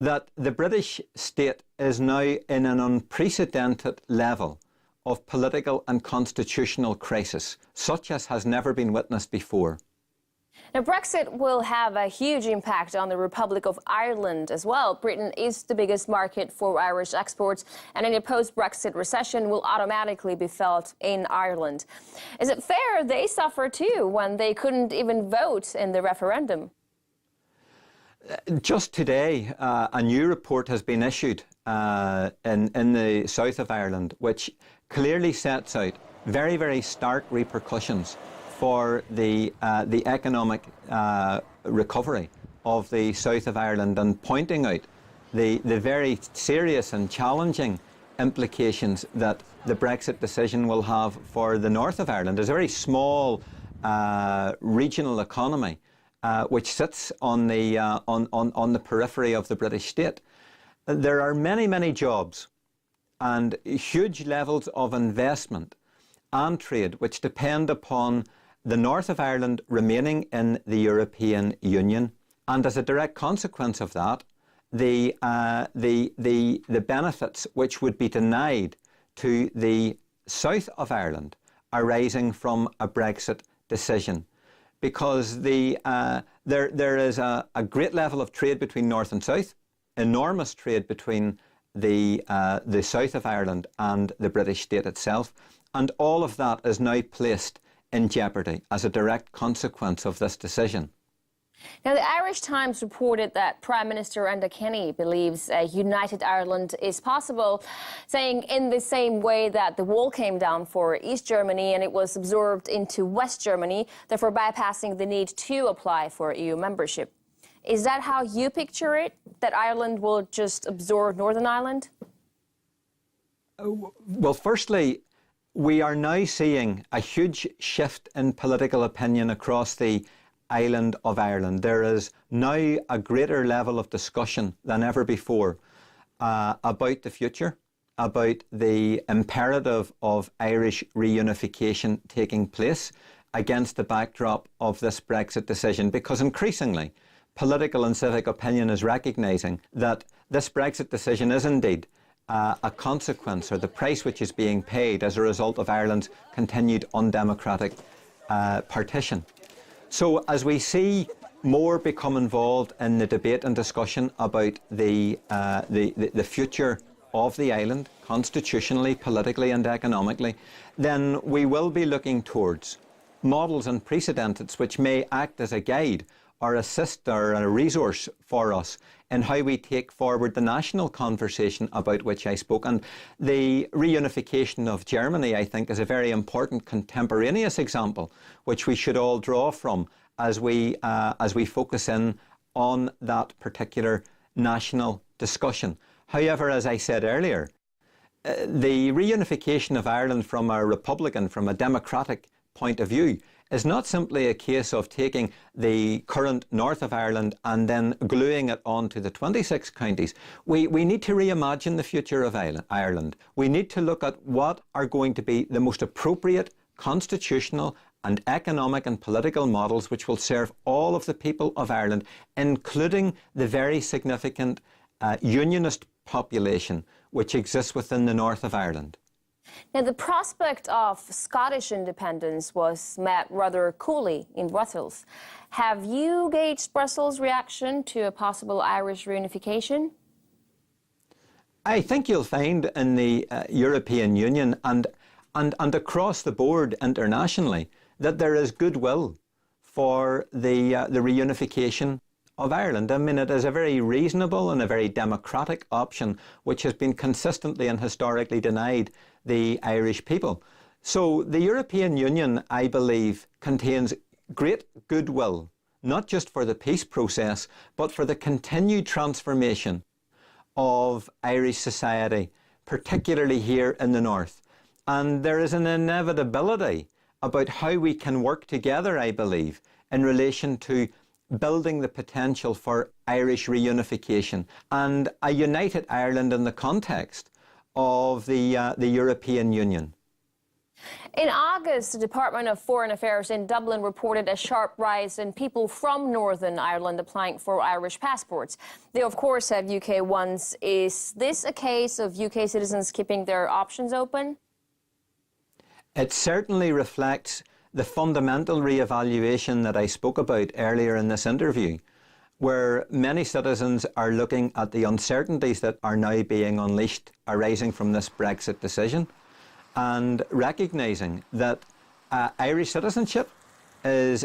that the British state is now in an unprecedented level of political and constitutional crisis, such as has never been witnessed before. Now, Brexit will have a huge impact on the Republic of Ireland as well. Britain is the biggest market for Irish exports, and any post-Brexit recession will automatically be felt in Ireland. Is it fair they suffer too when they couldn't even vote in the referendum? Just today, a new report has been issued in the south of Ireland, which clearly sets out very, very stark repercussions for the economic recovery of the south of Ireland, and pointing out the very serious and challenging implications that the Brexit decision will have for the north of Ireland. It's a very small regional economy which sits on the periphery of the British state. There are many, many jobs and huge levels of investment and trade which depend upon the north of Ireland remaining in the European Union, and as a direct consequence of that, the benefits which would be denied to the south of Ireland arising from a Brexit decision, because there is a great level of trade between north and south, enormous trade between the south of Ireland and the British state itself, and all of that is now placed in jeopardy as a direct consequence of this decision. Now, the Irish Times reported that Prime Minister Enda Kenny believes a united Ireland is possible, saying in the same way that the wall came down for East Germany and it was absorbed into West Germany, therefore bypassing the need to apply for EU membership. Is that how you picture it, that Ireland will just absorb Northern Ireland? Well, firstly, we are now seeing a huge shift in political opinion across the island of Ireland. There is now a greater level of discussion than ever before about the future, about the imperative of Irish reunification taking place against the backdrop of this Brexit decision, because increasingly political and civic opinion is recognising that this Brexit decision is indeed a consequence, or the price which is being paid as a result of Ireland's continued undemocratic partition. So as we see more become involved in the debate and discussion about the future of the island, constitutionally, politically and economically, then we will be looking towards models and precedents which may act as a guide or assist or a resource for us in how we take forward the national conversation about which I spoke. And the reunification of Germany, I think, is a very important contemporaneous example which we should all draw from as we focus in on that particular national discussion. However, as I said earlier, the reunification of Ireland from a republican, from a democratic point of view, is not simply a case of taking the current north of Ireland and then gluing it onto the 26 counties. We need to reimagine the future of Ireland. We need to look at what are going to be the most appropriate constitutional and economic and political models which will serve all of the people of Ireland, including the very significant unionist population which exists within the north of Ireland. Now, the prospect of Scottish independence was met rather coolly in Brussels. Have you gauged Brussels' reaction to a possible Irish reunification? I think you'll find in the European Union and across the board internationally that there is goodwill for the reunification of Ireland. I mean, it is a very reasonable and a very democratic option which has been consistently and historically denied the Irish people. So the European Union, I believe, contains great goodwill, not just for the peace process, but for the continued transformation of Irish society, particularly here in the north. And there is an inevitability about how we can work together, I believe, in relation to building the potential for Irish reunification and a united Ireland in the context of the European Union. In August, the Department of Foreign Affairs in Dublin reported a sharp rise in people from Northern Ireland applying for Irish passports. They, of course, have UK ones. Is this a case of UK citizens keeping their options open? It certainly reflects the fundamental re-evaluation that I spoke about earlier in this interview, where many citizens are looking at the uncertainties that are now being unleashed arising from this Brexit decision, and recognising that Irish citizenship is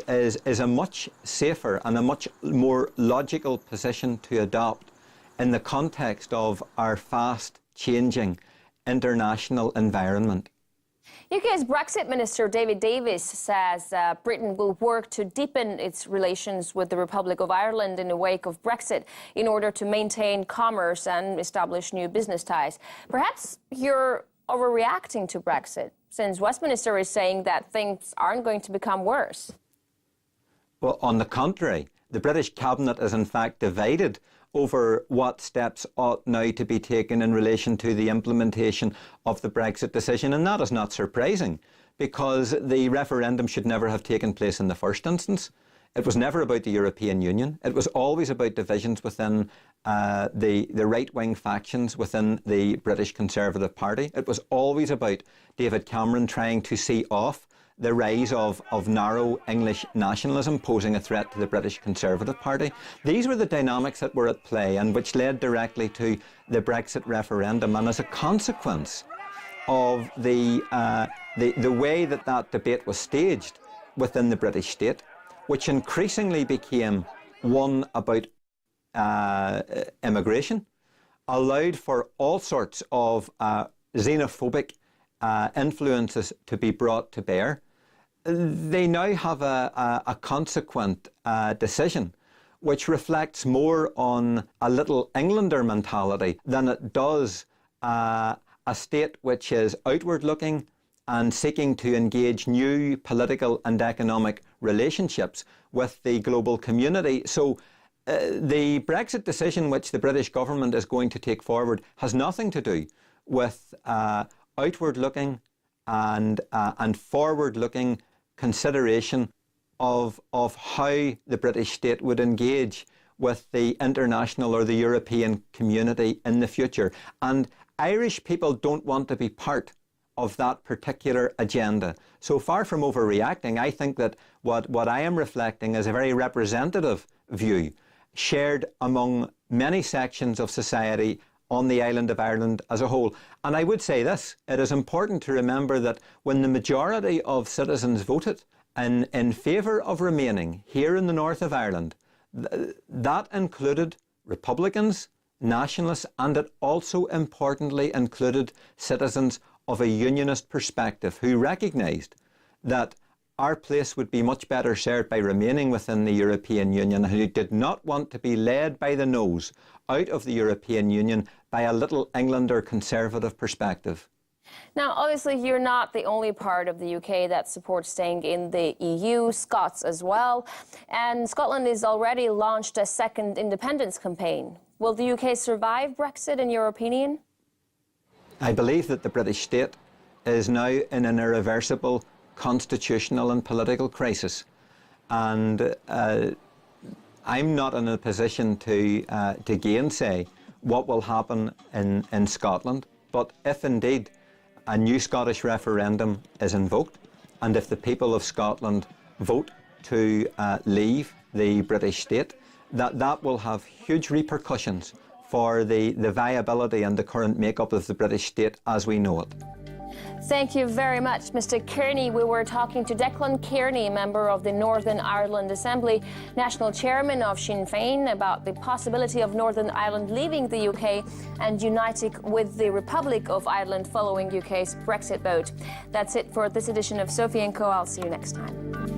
a much safer and a much more logical position to adopt in the context of our fast-changing international environment. UK's Brexit Minister David Davis says Britain will work to deepen its relations with the Republic of Ireland in the wake of Brexit in order to maintain commerce and establish new business ties. Perhaps you're overreacting to Brexit, since Westminster is saying that things aren't going to become worse. Well, on the contrary, the British Cabinet is in fact divided over what steps ought now to be taken in relation to the implementation of the Brexit decision. And that is not surprising, because the referendum should never have taken place in the first instance. It was never about the European Union. It was always about divisions within the right-wing factions within the British Conservative Party. It was always about David Cameron trying to see off the rise of narrow English nationalism posing a threat to the British Conservative Party. These were the dynamics that were at play and which led directly to the Brexit referendum. And as a consequence of the way that debate was staged within the British state, which increasingly became one about immigration, allowed for all sorts of xenophobic influences to be brought to bear. They now have a consequent decision which reflects more on a little Englander mentality than it does a state which is outward looking and seeking to engage new political and economic relationships with the global community. So the Brexit decision which the British government is going to take forward has nothing to do with outward-looking and forward-looking consideration of how the British state would engage with the international or the European community in the future. And Irish people don't want to be part of that particular agenda. So far from overreacting, I think that what I am reflecting is a very representative view shared among many sections of society on the island of Ireland as a whole. And I would say this, it is important to remember that when the majority of citizens voted in favour of remaining here in the north of Ireland, that included Republicans, nationalists, and it also importantly included citizens of a unionist perspective who recognised that our place would be much better served by remaining within the European Union, and who did not want to be led by the nose out of the European Union by a little Englander conservative perspective. Now, obviously, you're not the only part of the UK that supports staying in the EU, Scots as well. And Scotland has already launched a second independence campaign. Will the UK survive Brexit, in your opinion? I believe that the British state is now in an irreversible constitutional and political crisis. And I'm not in a position to gainsay what will happen in Scotland. But if indeed a new Scottish referendum is invoked, and if the people of Scotland vote to leave the British state, that will have huge repercussions for the viability and the current makeup of the British state as we know it. Thank you very much, Mr. Kearney. We were talking to Declan Kearney, member of the Northern Ireland Assembly, national chairman of Sinn Féin, about the possibility of Northern Ireland leaving the UK and uniting with the Republic of Ireland following UK's Brexit vote. That's it for this edition of Sophie & Co. I'll see you next time.